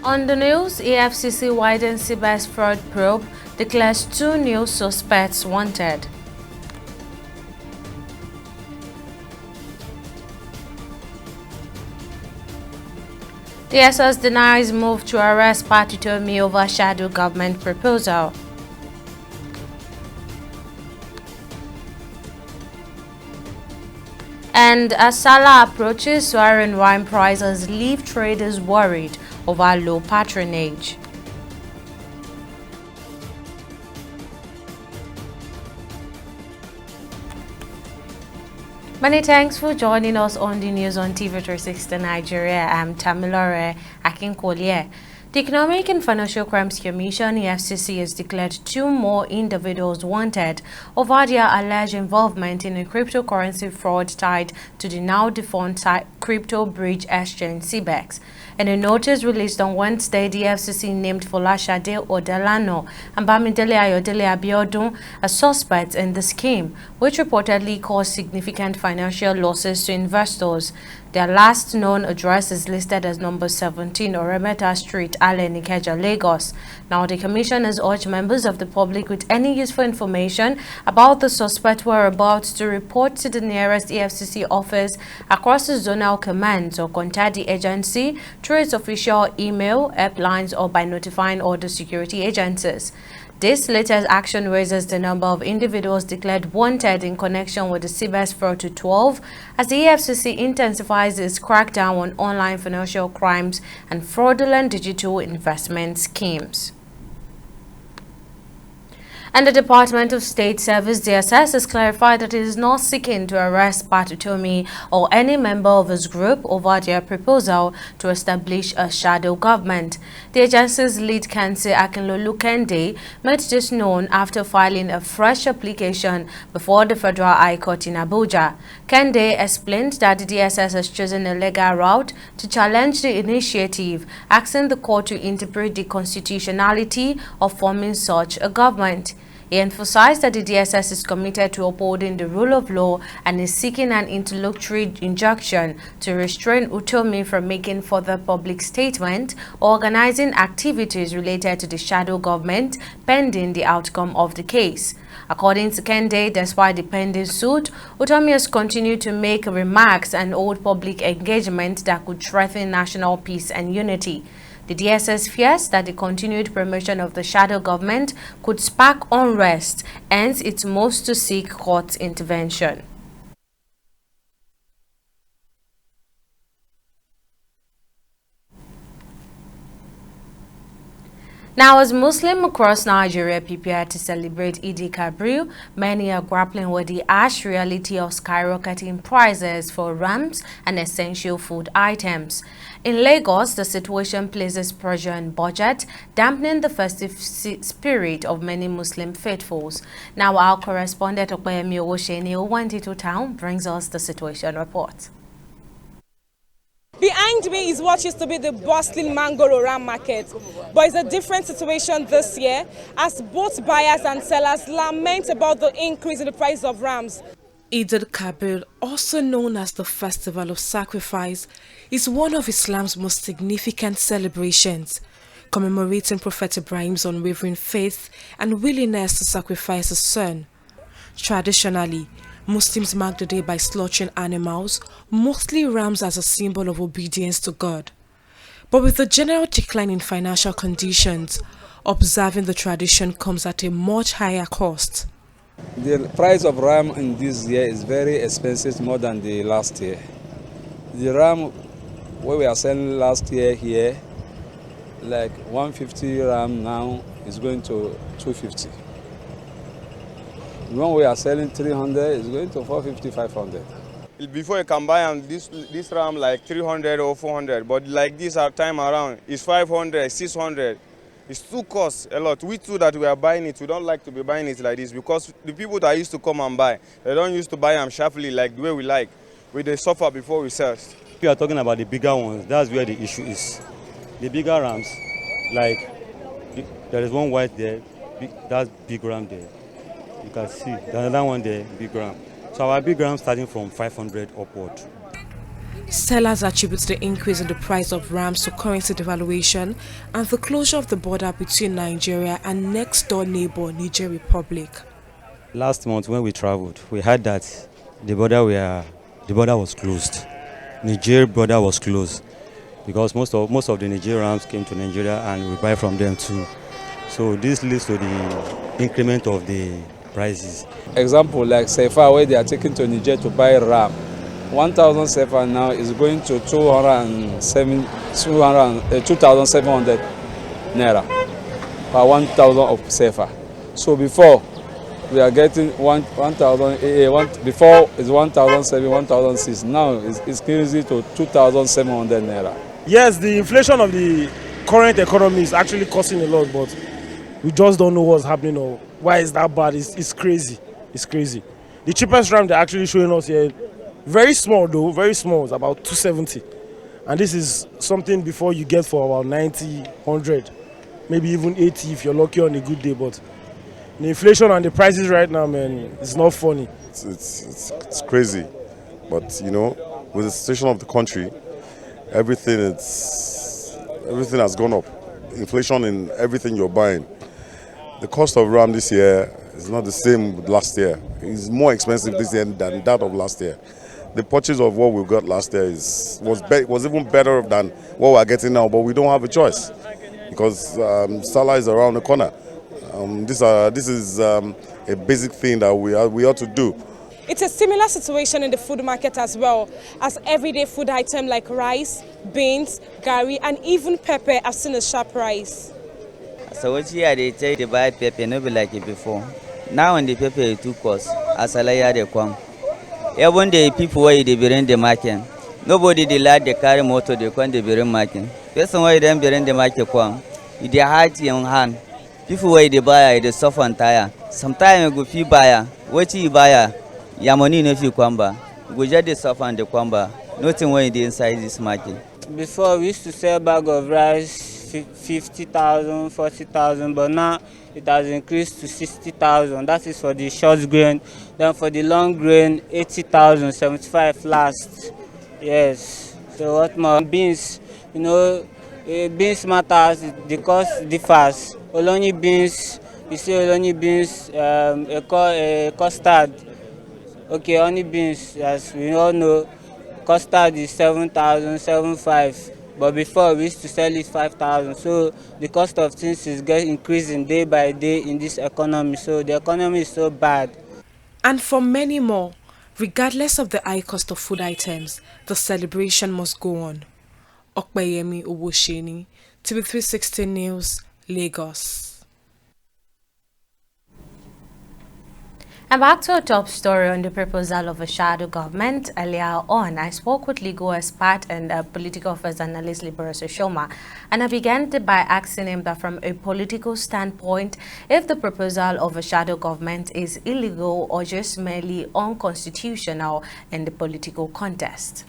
On the news, EFCC widens CBS fraud probe, declares 2 new suspects wanted. DSS denies move to arrest Patitomi over shadow government proposal. And as Salah approaches, soaring wine prices leave traders worried over low patronage. Many thanks for joining us on the news on TV360 Nigeria. I'm Tamilore Akinkolie. The Economic and Financial Crimes Commission, EFCC, has declared 2 more individuals wanted over their alleged involvement in a cryptocurrency fraud tied to the now defunct crypto bridge exchange CBEX. In a notice released on Wednesday, the EFCC named Folashade Odelano and Bamidele Ayodele Abiodun as suspects in the scheme, which reportedly caused significant financial losses to investors. Their last known address is listed as number 17 Oremeta Street, Allen, Ikeja, Lagos. Now, the Commission has urged members of the public with any useful information about the suspect whereabouts to report to the nearest EFCC office across the zonal commands or contact the agency through its official email, helplines, or by notifying all the security agencies. This latest action raises the number of individuals declared wanted in connection with the CBEX fraud to 12 as the EFCC intensifies its crackdown on online financial crimes and fraudulent digital investment schemes. And the Department of State Service DSS has clarified that it is not seeking to arrest Patitomi or any member of his group over their proposal to establish a shadow government. The agency's lead counsel Akinlolu Kende made this known after filing a fresh application before the Federal High Court in Abuja. Kende explained that the DSS has chosen a legal route to challenge the initiative, asking the court to interpret the constitutionality of forming such a government. He emphasized that the DSS is committed to upholding the rule of law and is seeking an interlocutory injunction to restrain Utomi from making further public statements or organizing activities related to the shadow government pending the outcome of the case. According to Kende, despite the pending suit, Utomi has continued to make remarks and hold public engagement that could threaten national peace and unity. The DSS fears that the continued promotion of the shadow government could spark unrest, hence it moves to seek court intervention. Now, as Muslims across Nigeria prepare to celebrate Eid-el-Kabir, many are grappling with the harsh reality of skyrocketing prices for rams and essential food items. In Lagos, the situation places pressure on budget, dampening the festive spirit of many Muslim faithfuls. Now, our correspondent Okpeyemi Owosheni who went into town brings us the situation report. Behind me is what used to be the bustling Mangoro Ram market, but it's a different situation this year as both buyers and sellers lament about the increase in the price of rams. Eid-el-Kabir, also known as the Festival of Sacrifice, is one of Islam's most significant celebrations, commemorating Prophet Ibrahim's unwavering faith and willingness to sacrifice his son. Traditionally, Muslims mark the day by slaughtering animals, mostly rams, as a symbol of obedience to God. But with the general decline in financial conditions, observing the tradition comes at a much higher cost. The price of ram in this year is very expensive, more than the last year. The ram, what we are selling last year here, like 150 ram now is going to 250. When we are selling 300, it's going to 450, 500. Before you can buy this ram like 300 or 400, but like this our time around, it's 500, 600. It's too cost a lot. We too that we are buying it, we don't like to be buying it like this because the people that used to come and buy, they don't used to buy them sharply like the way we like. They suffer before we sell. We are talking about the bigger ones. That's where the issue is. The bigger rams, like there is one white there, that's big ram there. You can see, there's another one there, big ram. So our big ram starting from 500 upward. Sellers attribute the increase in the price of rams to currency devaluation and the closure of the border between Nigeria and next-door neighbor Niger Republic. Last month when we traveled, we heard that the border was closed. Niger border was closed because most of the Nigerians came to Nigeria and we buy from them too. So this leads to the increment of the prices. Example like Sefa, where they are taking to Niger to buy ram. 1,000 Sefa now is going to 2,700 naira per 1,000 of Sefa. So before we are getting 1,000, before it's 1,007, 1,006. Now it's crazy to 2,700 naira. Yes, the inflation of the current economy is actually costing a lot, but we just don't know what's happening or why is that bad. It's crazy. It's crazy. The cheapest ram they're actually showing us here, very small though, very small, it's about 270. And this is something before you get for about 90, 100, maybe even 80 if you're lucky on a good day. But the inflation and the prices right now, man, it's not funny. It's crazy, but you know, with the situation of the country, everything has gone up. Inflation in everything you're buying. The cost of ram this year is not the same with last year. It's more expensive this year than that of last year. The purchase of what we got last year was even better than what we're getting now, but we don't have a choice because Salah is around the corner. This is a basic thing that we ought to do. It's a similar situation in the food market as well, as everyday food items like rice, beans, gari, and even pepper have seen a sharp rise. So what here they take to buy pepper, not be like it before. Now when the pepper is too cost, as a layer they come. Even the people where they bring the market, nobody they like they carry motor they come they bring market. Person where them bring the market come, they hide in hand. People where they buy they suffer and tire. Sometimes you go fee buyer, what you buyer, your money no fee kwamba. You go just the suffer and the kwamba. Nothing when they inside this market. Before we used to sell bag of rice 50,000, 40,000, but now it has increased to 60,000. That is for the short grain. Then for the long grain, 80,000, 75 last. Yes. So what more? Beans, you know, beans matters. The cost differs. Olonyi beans, you see Olonyi beans, a custard. Okay, only beans, as we all know, custard is 7,000, 7,500. But before we used to sell it 5,000. So the cost of things is increasing day by day in this economy. So the economy is so bad. And for many more, regardless of the high cost of food items, the celebration must go on. Okpeyemi Owosheni, TV360 News, Lagos. And back to a top story on the proposal of a shadow government. Earlier on, I spoke with legal expert and political affairs analyst Liberus Oshoma, and I began by asking him that from a political standpoint, if the proposal of a shadow government is illegal or just merely unconstitutional in the political contest.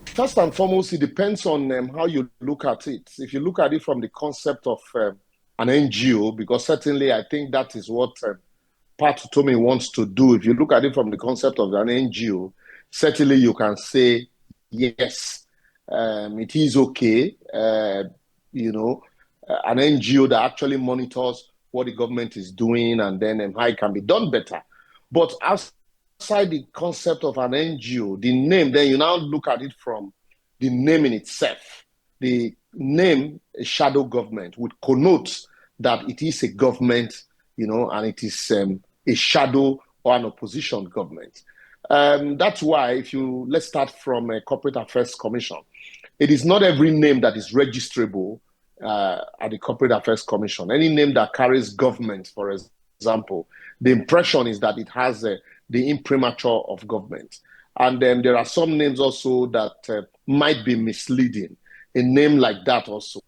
First and foremost, it depends on how you look at it. If you look at it from the concept of an NGO, because certainly I think that is what Pat Utomi wants to do. If you look at it from the concept of an NGO, certainly you can say, yes, it is okay, an NGO that actually monitors what the government is doing and then how it can be done better. But outside the concept of an NGO, the name, then you now look at it from the name in itself. The name, a shadow government, would connote that it is a government, and it is a shadow or an opposition government. That's why let's start from a Corporate Affairs Commission. It is not every name that is registrable at the Corporate Affairs Commission. Any name that carries government, for example, the impression is that it has the imprimatur of government. And then there are some names also that might be misleading. A name like that also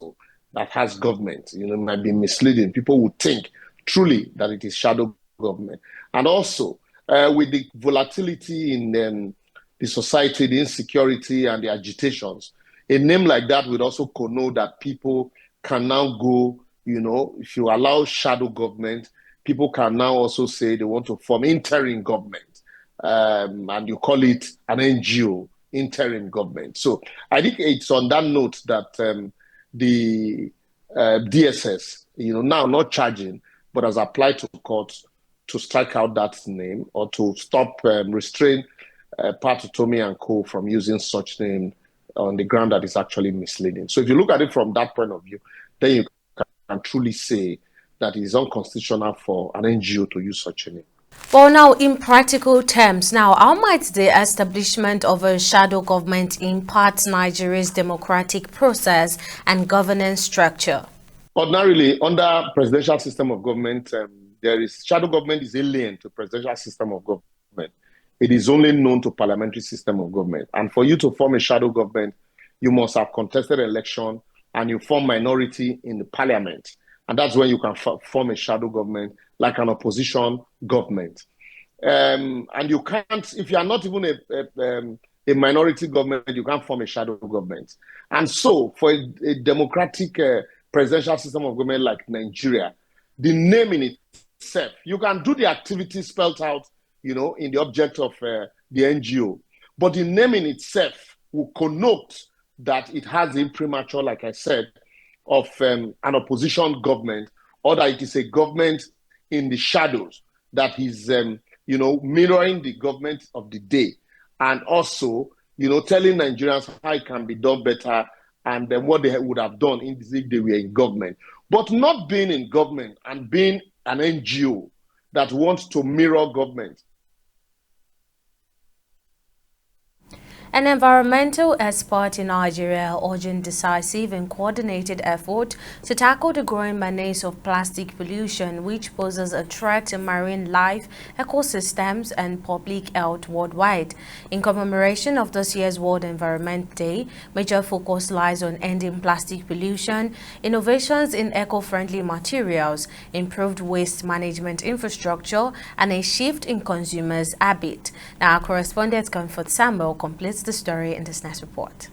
that has government, might be misleading. People would think truly that it is shadow government. And also, with the volatility in the society, the insecurity and the agitations, a name like that would also connote that people can now go, if you allow shadow government, people can now also say they want to form interim government, and you call it an NGO, interim government. So I think it's on that note that the DSS, now not charging, but has applied to courts to strike out that name or to stop, restrain Pat Utomi and co. from using such name on the ground that is actually misleading. So if you look at it from that point of view, then you can truly say that it is unconstitutional for an NGO to use such a name. Well, now, in practical terms, how might the establishment of a shadow government impact Nigeria's democratic process and governance structure? Ordinarily, under presidential system of government, shadow government is alien to presidential system of government. It is only known to parliamentary system of government. And for you to form a shadow government, you must have contested election and you form minority in the parliament. And that's when you can form a shadow government like an opposition government. And you can't, if you are not even a minority government, you can't form a shadow government. And so for a democratic presidential system of government like Nigeria, the name in itself, you can do the activities spelled out, in the object of the NGO. But the name in itself will connote that it has the imprimatur, like I said, of an opposition government, or that it is a government in the shadows that is, mirroring the government of the day, and also, telling Nigerians how it can be done better and then what they would have done if they were in government. But not being in government and being an NGO that wants to mirror government. An environmental expert in Nigeria urging decisive and coordinated effort to tackle the growing menace of plastic pollution, which poses a threat to marine life, ecosystems, and public health worldwide. In commemoration of this year's World Environment Day, major focus lies on ending plastic pollution, innovations in eco-friendly materials, improved waste management infrastructure, and a shift in consumers' habit. Now, our correspondent Comfort Samuel completes the story in this next report.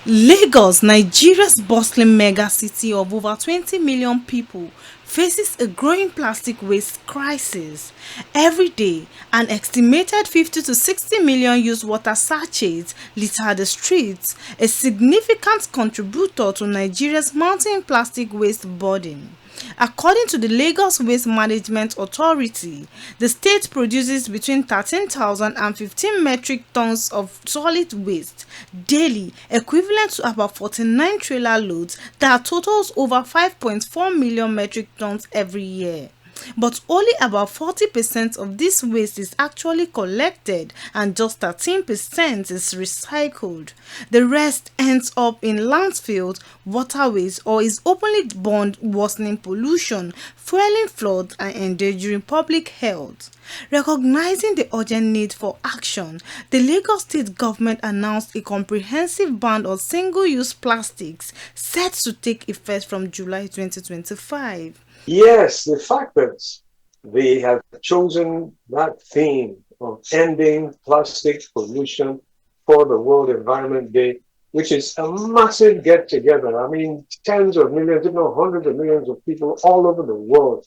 Lagos, Nigeria's bustling mega city of over 20 million people, faces a growing plastic waste crisis. Every day, an estimated 50 to 60 million used water sachets litter the streets, a significant contributor to Nigeria's mounting plastic waste burden. According to the Lagos Waste Management Authority, the state produces between 13,000 and 15 metric tons of solid waste daily, equivalent to about 49 trailer loads that totals over 5.4 million metric tons every year. But only about 40% of this waste is actually collected and just 13% is recycled. The rest ends up in landfills, waterways, or is openly burned, worsening pollution, fueling floods, and endangering public health. Recognizing the urgent need for action, the Lagos State government announced a comprehensive ban on single-use plastics set to take effect from July 2025. Yes, the fact that they have chosen that theme of ending plastic pollution for the World Environment Day, which is a massive get-together. I mean, tens of millions, if not hundreds of millions of people all over the world.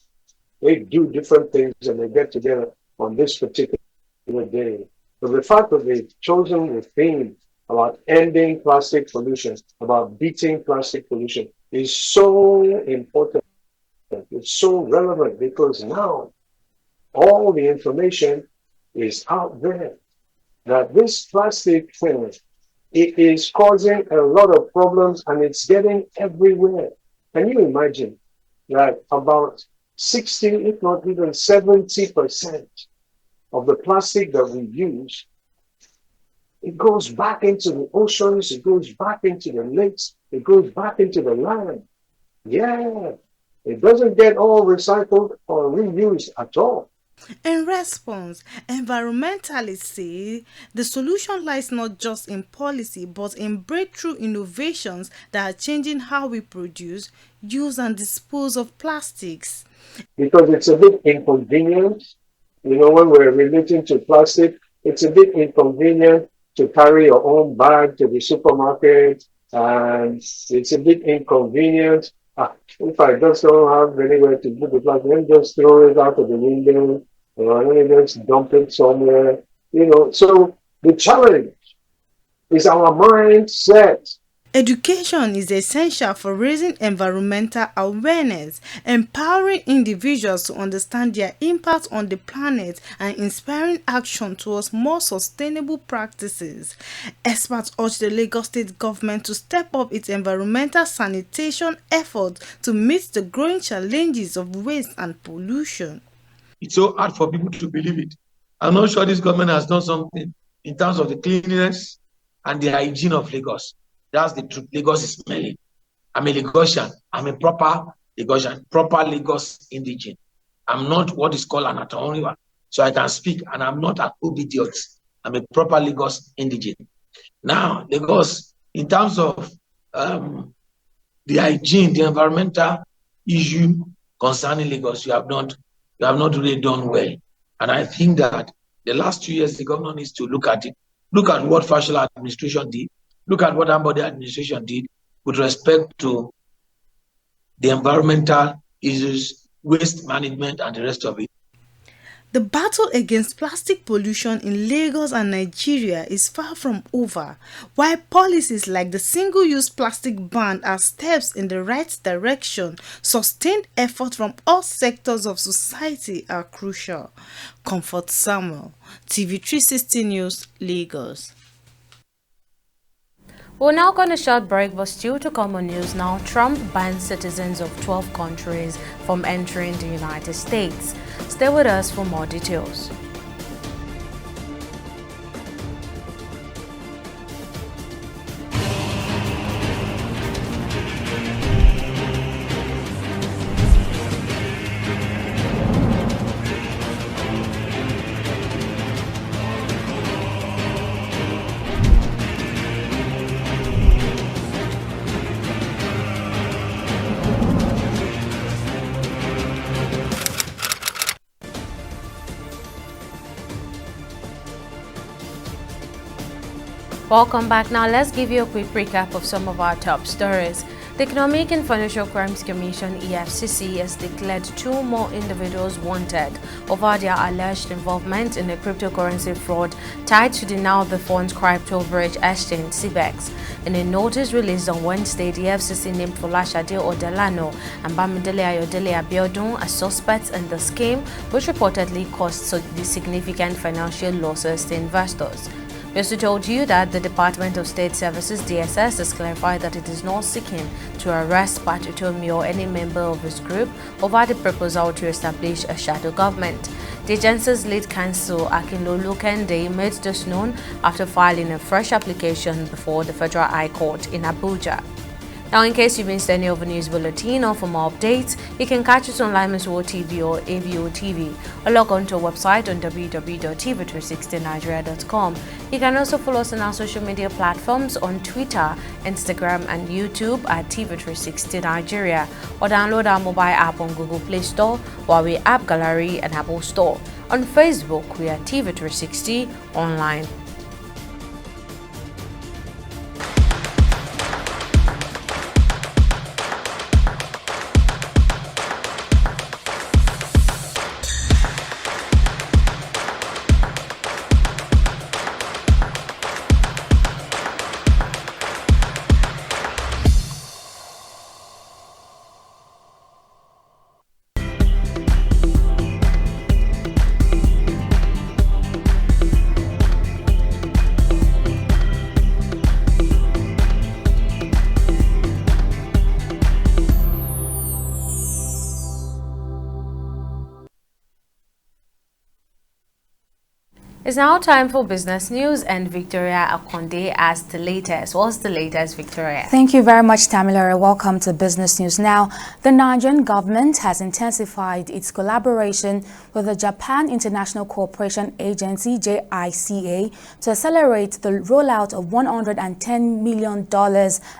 They do different things and they get together on this particular day. But the fact that they've chosen the theme about ending plastic pollution, about beating plastic pollution, is so important. It's so relevant because now all the information is out there that this plastic thing, it is causing a lot of problems and it's getting everywhere. Can you imagine that about 60, if not even 70% of the plastic that we use, it goes back into the oceans, it goes back into the lakes, it goes back into the land. Yeah. It doesn't get all recycled or reused at all. In response, environmentalists say the solution lies not just in policy but in breakthrough innovations that are changing how we produce, use, and dispose of plastics. Because it's a bit inconvenient, when we're relating to plastic, it's a bit inconvenient to carry your own bag to the supermarket, and it's a bit inconvenient. If I just don't have anywhere to put the plastic, then just throw it out of the window, or then just dump it somewhere. So the challenge Is our mind set? Education is essential for raising environmental awareness, empowering individuals to understand their impact on the planet, and inspiring action towards more sustainable practices. Experts urge the Lagos State government to step up its environmental sanitation efforts to meet the growing challenges of waste and pollution. It's so hard for people to believe it. I'm not sure this government has done something in terms of the cleanliness and the hygiene of Lagos. That's the truth. Lagos is smelling. I'm a Lagosian. I'm a proper Lagosian, proper Lagos indigene. I'm not what is called an Atonriwa. So I can speak, and I'm not an obediot. I'm a proper Lagos indigene. Now, Lagos, in terms of the hygiene, the environmental issue concerning Lagos, you have not really done well. And I think that the last 2 years, the government needs to look at it. Look at what Fashola administration did. Look at what Ambode administration did with respect to the environmental issues, waste management, and the rest of it. The battle against plastic pollution in Lagos and Nigeria is far from over, while policies like the single-use plastic ban are steps in the right direction. Sustained efforts from all sectors of society are crucial. Comfort Samuel, TV360 News, Lagos. We're now going to short break, but still to come on news now. Trump bans citizens of 12 countries from entering the United States. Stay with us for more details. Welcome back. Now let's give you a quick recap of some of our top stories. The Economic and Financial Crimes Commission (EFCC) has declared 2 more individuals wanted over their alleged involvement in a cryptocurrency fraud tied to the now-defunct crypto bridge exchange CBEX. In a notice released on Wednesday, the EFCC named Folashade Odelano and Bamidele Ayodele Abiodun as suspects in the scheme, which reportedly caused significant financial losses to investors. We also told you that the Department of State Services (DSS) has clarified that it is not seeking to arrest Patutomi or any member of his group over the proposal to establish a shadow government. The agency's lead counsel Akinlolu Kende made this known after filing a fresh application before the Federal High Court in Abuja. Now, in case you missed any of the news bulletin or for more updates, you can catch us on Lime's World TV or AVO TV, or log on to our website on www.tv360nigeria.com. You can also follow us on our social media platforms on Twitter, Instagram, and YouTube at TV360 Nigeria, or download our mobile app on Google Play Store, Huawei App Gallery, and Apple Store. On Facebook, we are TV360 Online. It's now time for business news, and Victoria Akonde has the latest. What's the latest, Victoria? Thank you very much, Tamilore. Welcome to Business News Now. The Nigerian government has intensified its collaboration with the Japan International Cooperation Agency, JICA, to accelerate the rollout of $110 million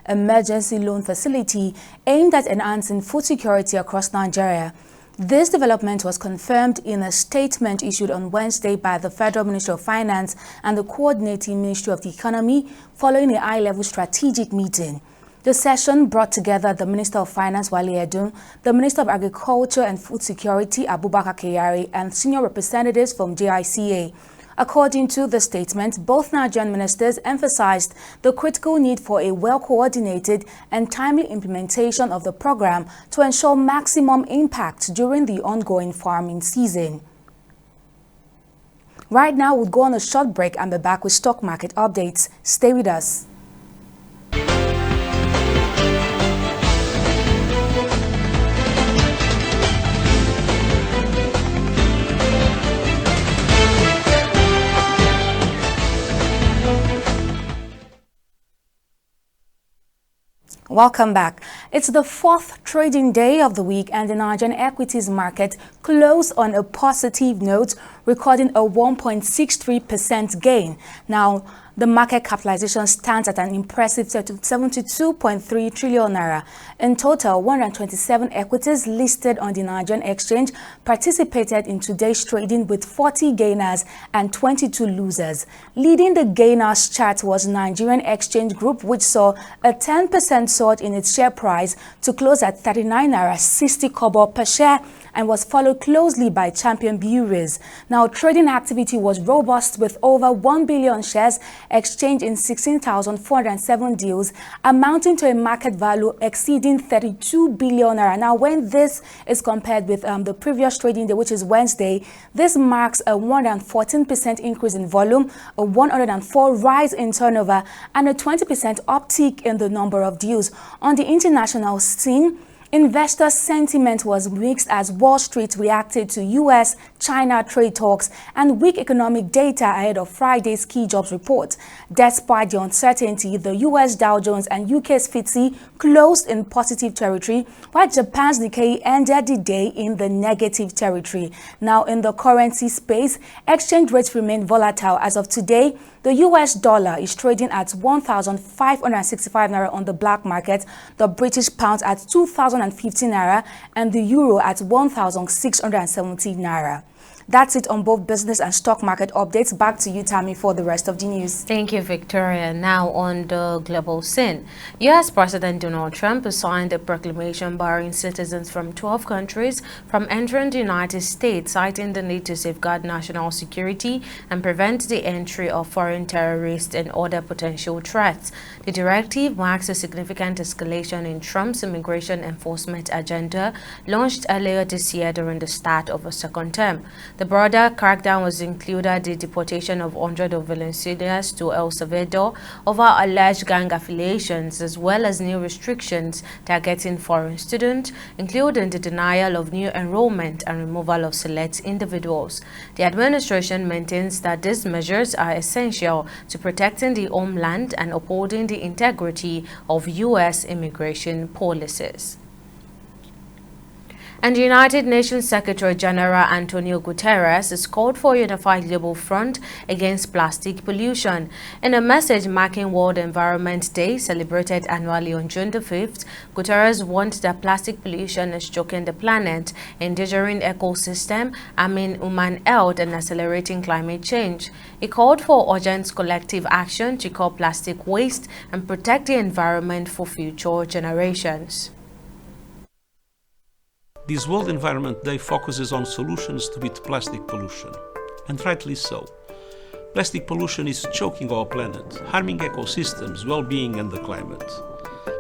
emergency loan facility aimed at enhancing food security across Nigeria. This development was confirmed in a statement issued on Wednesday by the Federal Ministry of Finance and the Coordinating Ministry of the Economy following a high-level strategic meeting. The session brought together the Minister of Finance, Wale Edun, the Minister of Agriculture and Food Security, Abubakar Kyari, and senior representatives from JICA. According to the statement, both Nigerian ministers emphasized the critical need for a well-coordinated and timely implementation of the program to ensure maximum impact during the ongoing farming season. Right now, we'll go on a short break and be back with stock market updates. Stay with us. Welcome back. It's the fourth trading day of the week and the Nigerian equities market closed on a positive note, recording a 1.63% gain. Now, the market capitalization stands at an impressive 72.3 trillion naira. In total, 127 equities listed on the Nigerian exchange participated in today's trading, with 40 gainers and 22 losers. Leading the gainers chart was Nigerian Exchange Group, which saw a 10% surge in its share price to close at 39 naira 60 kobo per share, and was followed closely by Champion Breweries. Now, trading activity was robust, with over 1 billion shares exchanged in 16,407 deals, amounting to a market value exceeding 32 billion naira. Now, when this is compared with the previous trading day, which is Wednesday, this marks a 114% increase in volume, a 104 rise in turnover, and a 20% uptick in the number of deals. On the international scene, investor sentiment was mixed as Wall Street reacted to U.S.-China trade talks and weak economic data ahead of Friday's key jobs report. Despite the uncertainty, the U.S. Dow Jones and UK's FTSE closed in positive territory, while Japan's Nikkei ended the day in the negative territory. Now, in the currency space, exchange rates remain volatile. As of today, the US dollar is trading at 1,565 naira on the black market, the British pound at 2,015 naira, and the euro at 1,670 naira. That's it on both business and stock market updates. Back to you, Tammy, for the rest of the news. Thank you, Victoria. Now on the global scene. U.S. President Donald Trump has signed a proclamation barring citizens from 12 countries from entering the United States, citing the need to safeguard national security and prevent the entry of foreign terrorists and other potential threats. The directive marks a significant escalation in Trump's immigration enforcement agenda, launched earlier this year during the start of a second term. The broader crackdown was included the deportation of hundreds of Venezuelans to El Salvador over alleged gang affiliations, as well as new restrictions targeting foreign students, including the denial of new enrollment and removal of select individuals. The administration maintains that these measures are essential to protecting the homeland and upholding the integrity of U.S. immigration policies. And the United Nations Secretary General Antonio Guterres has called for a unified global front against plastic pollution. In a message marking World Environment Day, celebrated annually on June the 5th, Guterres warned that plastic pollution is choking the planet, endangering ecosystem, harming human health, and accelerating climate change. He called for urgent collective action to curb plastic waste and protect the environment for future generations. This World Environment Day focuses on solutions to beat plastic pollution, and rightly so. Plastic pollution is choking our planet, harming ecosystems, well-being and the climate.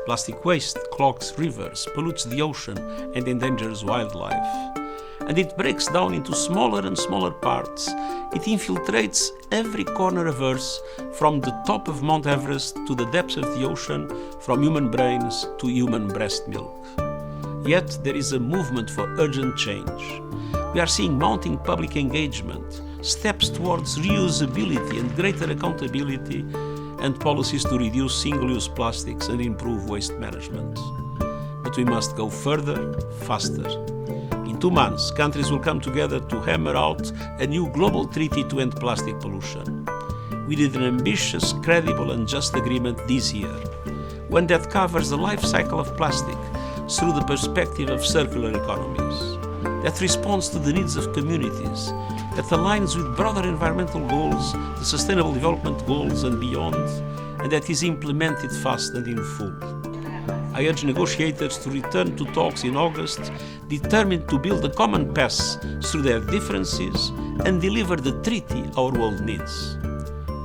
Plastic waste clogs rivers, pollutes the ocean and endangers wildlife. And it breaks down into smaller and smaller parts. It infiltrates every corner of Earth, from the top of Mount Everest to the depths of the ocean, from human brains to human breast milk. Yet there is a movement for urgent change. We are seeing mounting public engagement, steps towards reusability and greater accountability, and policies to reduce single-use plastics and improve waste management. But we must go further, faster. In 2 months, countries will come together to hammer out a new global treaty to end plastic pollution. We need an ambitious, credible and just agreement this year, one that covers the life cycle of plastic through the perspective of circular economies, that responds to the needs of communities, that aligns with broader environmental goals, the Sustainable Development Goals and beyond, and that is implemented fast and in full. I urge negotiators to return to talks in August, determined to build a common path through their differences and deliver the treaty our world needs.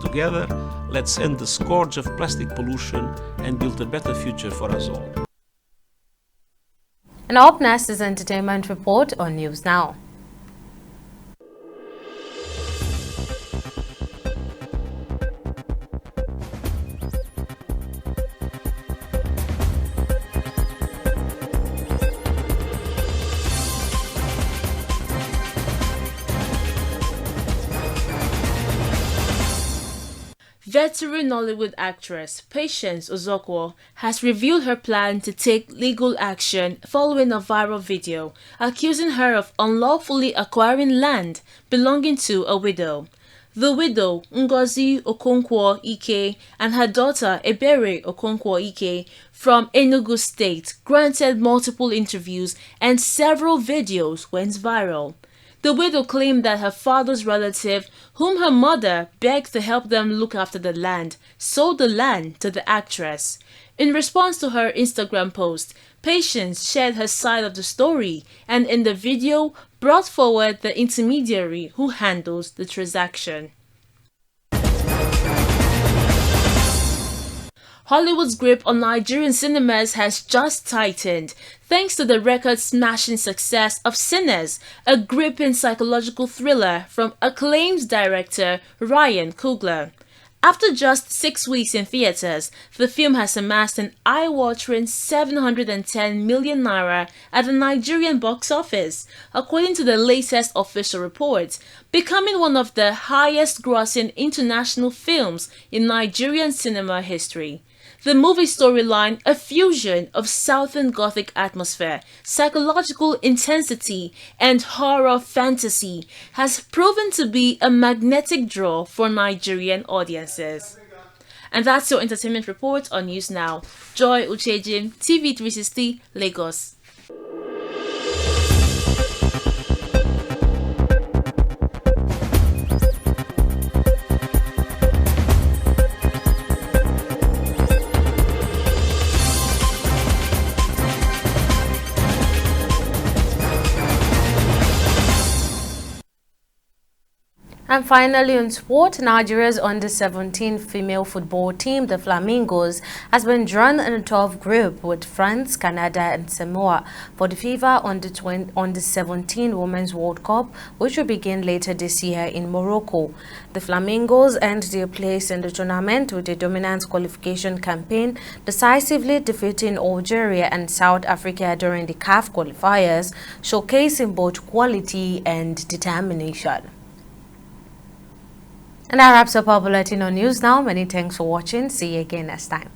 Together, let's end the scourge of plastic pollution and build a better future for us all. And up next is Entertainment Report on News Now. Veteran Nollywood actress Patience Ozokwo has revealed her plan to take legal action following a viral video accusing her of unlawfully acquiring land belonging to a widow. The widow, Ngozi Okonkwo Ike, and her daughter Ebere Okonkwo Ike from Enugu State granted multiple interviews and several videos went viral. The widow claimed that her father's relative, whom her mother begged to help them look after the land, sold the land to the actress. In response to her Instagram post, Patience shared her side of the story and in the video brought forward the intermediary who handles the transaction. Hollywood's grip on Nigerian cinemas has just tightened thanks to the record-smashing success of Sinners, a gripping psychological thriller from acclaimed director Ryan Coogler. After just 6 weeks in theaters, the film has amassed an eye-watering 710 million naira at the Nigerian box office, according to the latest official report, becoming one of the highest-grossing international films in Nigerian cinema history. The movie storyline, a fusion of Southern Gothic atmosphere, psychological intensity, and horror fantasy, has proven to be a magnetic draw for Nigerian audiences. And that's your entertainment report on News Now. Joy Uchejim, TV360, Lagos. And finally on sport, Nigeria's under-17 female football team, the Flamingos, has been drawn in a tough group with France, Canada and Samoa for the FIFA Under-17 Women's World Cup, which will begin later this year in Morocco. The Flamingos earned their place in the tournament with a dominant qualification campaign, decisively defeating Algeria and South Africa during the CAF qualifiers, showcasing both quality and determination. And that wraps up our bulletin on News Now. Many thanks for watching. See you again next time.